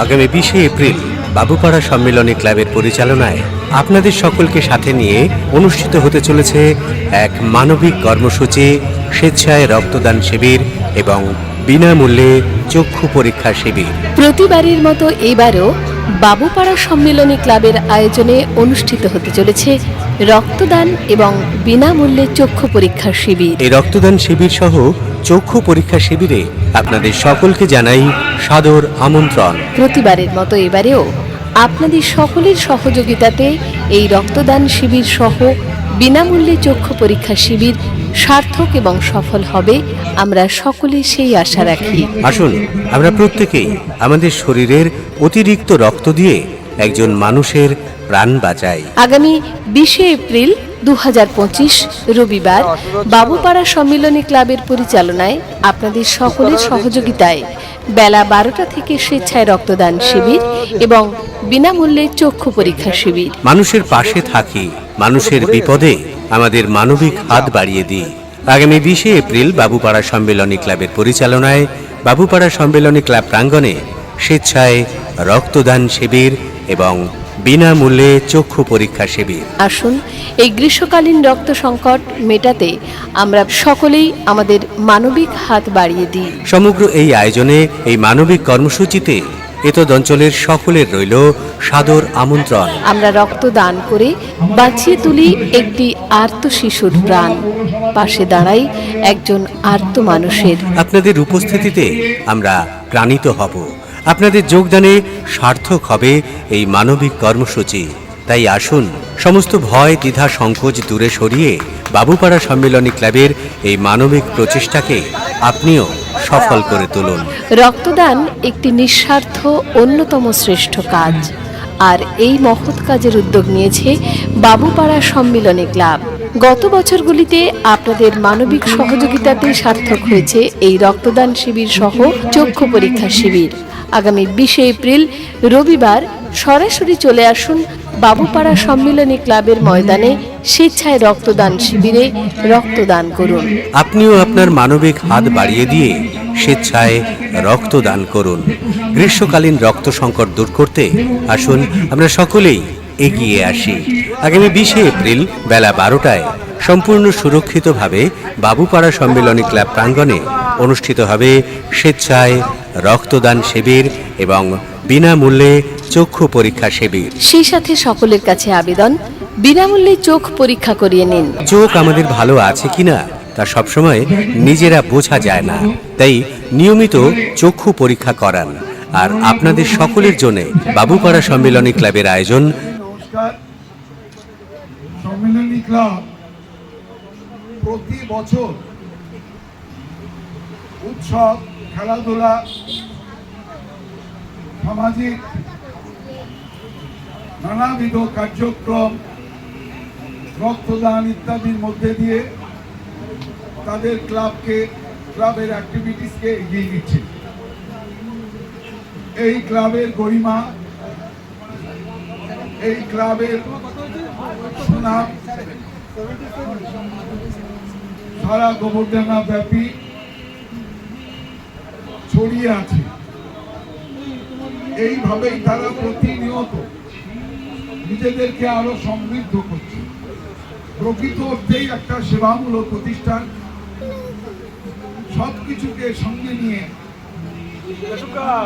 আগামী 20 এপ্রিল বাবুপাড়া সম্মেলনী ক্লাবের পরিচালনায় আপনাদের সকলকে সাথে নিয়ে অনুষ্ঠিত হতে চলেছে এক মানবিক কর্মসূচি, স্বেচ্ছায় রক্তদান শিবির এবং বিনামূল্যে চক্ষু পরীক্ষা শিবির। প্রতিবারের মতো এবারও বাবুপাড়া সম্মেলনী ক্লাবের আয়োজনে অনুষ্ঠিত হতে চলেছে রক্তদান এবং বিনামূল্যে চক্ষু পরীক্ষা শিবির। এই রক্তদান শিবির সহ চক্ষু পরীক্ষা শিবিরে আপনাদের সকলকে জানাই সাদর আমন্ত্রণ। প্রতিবারের মতো এবারেও আপনাদের সকলের সহযোগিতাতে এই রক্তদান শিবির সহ বিনামূল্যে চক্ষু পরীক্ষা শিবির সার্থক এবং সফল হবে, আমরা সকলে সেই আশা রাখি। আসুন আমরা প্রত্যেকেই আমাদের শরীরের অতিরিক্ত রক্ত দিয়ে একজন মানুষের প্রাণ বাঁচাই। আগামী 20 এপ্রিল 2025 রবিবার বাবুপাড়া সম্মেলনী ক্লাবের পরিচালনায় আপনাদের সকলের সহযোগিতায় বেলা 12টা থেকে স্বেচ্ছায় রক্তদান শিবির এবং বিনামূল্যে চক্ষু পরীক্ষা শিবির। মানুষের পাশে থাকি, মানুষের বিপদে আমাদের মানবিক হাত বাড়িয়ে দিই। আগামী 20 এপ্রিল বাবুপাড়া সম্মেলনী ক্লাবের পরিচালনায় বাবুপাড়া সম্মেলনী ক্লাব প্রাঙ্গণে স্বেচ্ছায় রক্তদান শিবির এবং বিনামূল্যে চক্ষু পরীক্ষা শিবির। আসুন এই গ্রীষ্মকালীন রক্ত সংকট মেটাতে আমরা সকলেই আমাদের মানবিক হাত বাড়িয়ে দিই। সমগ্র এই আয়োজনে, এই মানবিক কর্মসূচিতে এতদ অঞ্চলের সকলের রইল সাদর আমন্ত্রণ। আমরা রক্তদান করে বাঁচিয়ে তুলি একটি আর্ত শিশুর প্রাণ, পাশে দাঁড়াই একজন আর্ত মানুষের। আপনাদের উপস্থিতিতে আমরা প্রাণিত হব, আপনাদের যোগদানে সার্থক হবে এই মানবিক কর্মসূচি। তাই আসুন, সমস্ত ভয়, দ্বিধা, সংকোচ দূরে সরিয়ে বাবুপাড়া সম্মেলনী ক্লাবের এই মানবিক প্রচেষ্টাকে আপনিও সফল করে তুলুন। রক্তদান একটি নিঃস্বার্থ অন্যতম শ্রেষ্ঠ কাজ, আর এই মহৎ কাজের উদ্যোগ নিয়েছে বাবুপাড়া সম্মেলনী ক্লাব। গত বছরগুলিতে আপনাদের মানবিক সহযোগিতাতে সার্থক হয়েছে এই রক্তদান শিবির সহ চক্ষু পরীক্ষা শিবির। আগামী 20 এপ্রিল রবিবার সরাসরি চলে আসুন বাবুপাড়া সম্মেলনী ক্লাবের ময়দানে, স্বেচ্ছায় রক্তদান শিবিরে রক্তদান করুন। আপনিও আপনার মানবিক হাত বাড়িয়ে দিয়ে স্বেচ্ছায় রক্তদান করুন। গ্রীষ্মকালীন রক্ত সংকট দূর করতে আসুন আমরা সকলেই এগিয়ে আসি। আগামী 20 এপ্রিল বেলা 12টায় সম্পূর্ণ সুরক্ষিতভাবে বাবুপাড়া সম্মেলনী ক্লাব প্রাঙ্গণে অনুষ্ঠিত হবে স্বেচ্ছায় রক্তদান শিবির এবং বিনামূল্যে চক্ষু পরীক্ষা শিবির। সেই সাথে সকলের কাছে আবেদন, বিনামূল্যে চোখ পরীক্ষা করিয়ে নিন। চোখ আমাদের ভালো আছে কিনা তা সবসময় নিজেরা বোঝা যায় না, তাই নিয়মিত চক্ষু পরীক্ষা করান। আর আপনাদের সকলের জন্য বাবুপাড়া সম্মেলনী ক্লাবের আয়োজন। সম্মেলনী ক্লাব প্রতি বছর উৎসব, খেলাধুলা, সামাজিক নানাবিধ কার্যক্রম, রক্তদান ইত্যাদির মধ্যে দিয়ে তাদের ক্লাবের অ্যাক্টিভিটিসকে এগিয়ে নিচ্ছে। এই ক্লাবের গরিমা, এই ক্লাবের সুনাম সারা গোবরডাঙ্গা ব্যাপী ছড়িয়ে আছে। এইভাবেই তারা প্রতিনিয়ত নিজেদেরকে আরো সমৃদ্ধ করছে। প্রকৃত অর্থেই একটা সেবামূলক প্রতিষ্ঠান, সবকিছুকে সঙ্গে নিয়ে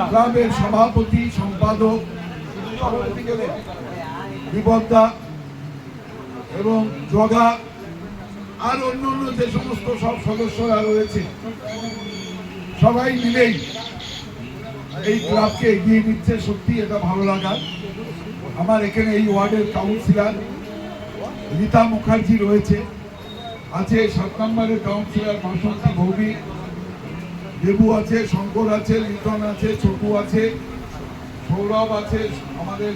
ক্লাবের সভাপতি, সম্পাদক, বিপদা এবং জগা আর অন্যান্য যে সমস্ত সব সদস্যরা রয়েছে, সবাই মিলেই এই ক্লাবকে এগিয়ে নিচ্ছে। সত্যি এটা ভালো লাগা। আমার এখানে এই ওয়ার্ডের কাউন্সিলর রীতা মুখার্জি রয়েছে, আছে 7 নম্বরের কাউন্সিলর বাসন্তী ভৌমিক, দেবু আছে, শঙ্কর আছে, লিটন আছে, ছোটু আছে, সৌরভ আছে, আমাদের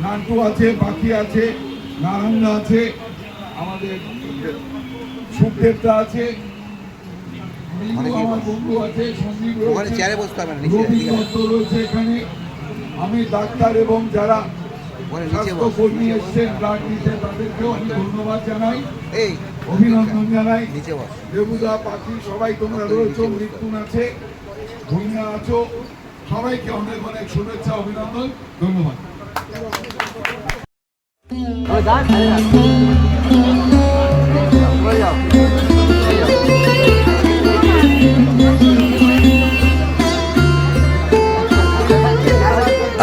নান্টু আছে, বাকি আছে, নারায়ণদা আছে, আমাদের সুখদেবদা আছে, আমার বন্ধু আছে, সন্দীপ রয়েছে, রবি দত্ত রয়েছে এখানে। আমি ডাক্তার এবং যারা স্বাস্থ্যকর্মী এসছেন ব্লাড দিতে, তাদেরকেও আমি ধন্যবাদ জানাই, অভিনন্দন জানাই। দেবুদা, পাখি, সবাই তোমরা রয়েছ, মৃত্যুন আছে, ভূমিকা আছো, সবাইকে অনেক অনেক শুভেচ্ছা, অভিনন্দন, ধন্যবাদ।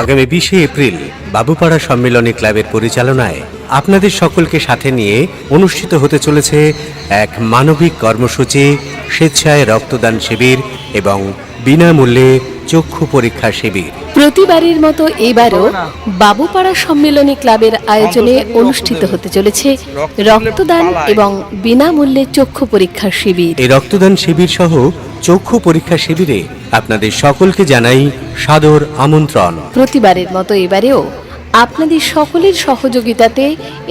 আগামী 20শে এপ্রিল বাবুপাড়া সম্মেলনী ক্লাবের পরিচালনায় আপনাদের সকলকে সাথে নিয়ে অনুষ্ঠিত হতে চলেছে এক মানবিক কর্মসূচি, স্বেচ্ছায় রক্তদান শিবির এবং বিনামূল্যে চক্ষু পরীক্ষা শিবির। প্রতিবারের মতো এবারও বাবুপাড়া সম্মেলনী ক্লাবের আয়োজনে অনুষ্ঠিত হতে চলেছে রক্তদান এবং বিনামূল্যে চক্ষু পরীক্ষা শিবির। এই রক্তদান শিবির সহ চক্ষু পরীক্ষা শিবিরে আপনাদের সকলকে জানাই সাদর আমন্ত্রণ। প্রতিবারের মতো এবারেও আপনাদের সকলের সহযোগিতাতে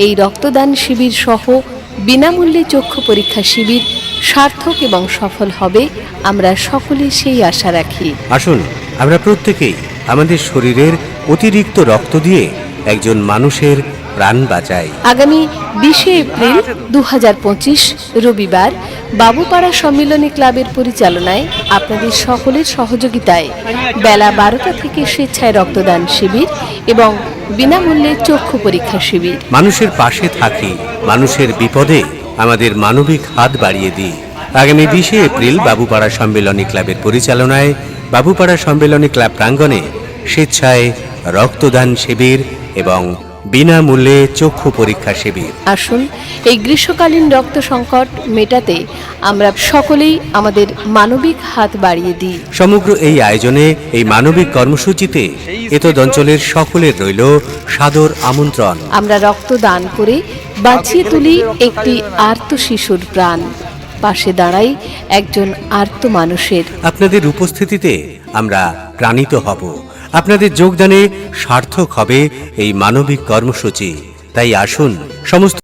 এই রক্তদান শিবির সহ বিনামূল্যে চক্ষু পরীক্ষা শিবির সার্থক এবং সফল হবে, আমরা সকলে সেই আশা রাখি। আসুন আমরা প্রত্যেকেই আমাদের শরীরের অতিরিক্ত রক্ত দিয়ে একজন মানুষের প্রাণ বাঁচাই। আগামী 20শে এপ্রিল 2025 রবিবার বাবুপাড়া সম্মেলনী ক্লাবের পরিচালনায় আপনাদের সকলের সহযোগিতায় বেলা 12টা থেকে স্বেচ্ছায় রক্তদান শিবির এবং বিনামূল্যে চক্ষু পরীক্ষা শিবির। মানুষের পাশে থাকি, মানুষের বিপদে আমাদের মানবিক হাত বাড়িয়ে দিই। আগামী 20শে এপ্রিল বাবুপাড়া সম্মেলনী ক্লাবের পরিচালনায় বাবুপাড়া সম্মেলনী ক্লাব প্রাঙ্গণে স্বেচ্ছায় রক্তদান শিবির এবং বিনামূল্যে চক্ষু পরীক্ষা শিবির। আসুন এই গ্রীষ্মকালীন রক্ত সংকট মেটাতে আমরা সকলেই আমাদের মানবিক হাত বাড়িয়ে দিই। সমগ্র এই আয়োজনে, এই মানবিক কর্মসূচিতে এতদ অঞ্চলের সকলের রইল সাদর আমন্ত্রণ। আমরা রক্তদান করে বাঁচিয়ে তুলি একটি আর্ত শিশুর প্রাণ, পাশে দাঁড়াই একজন আর্ত মানুষের। আপনাদের উপস্থিতিতে আমরা প্রাণিত হব, আপনাদের যোগদানে সার্থক হবে এই মানবিক কর্মসূচি। তাই আসুন সমস্ত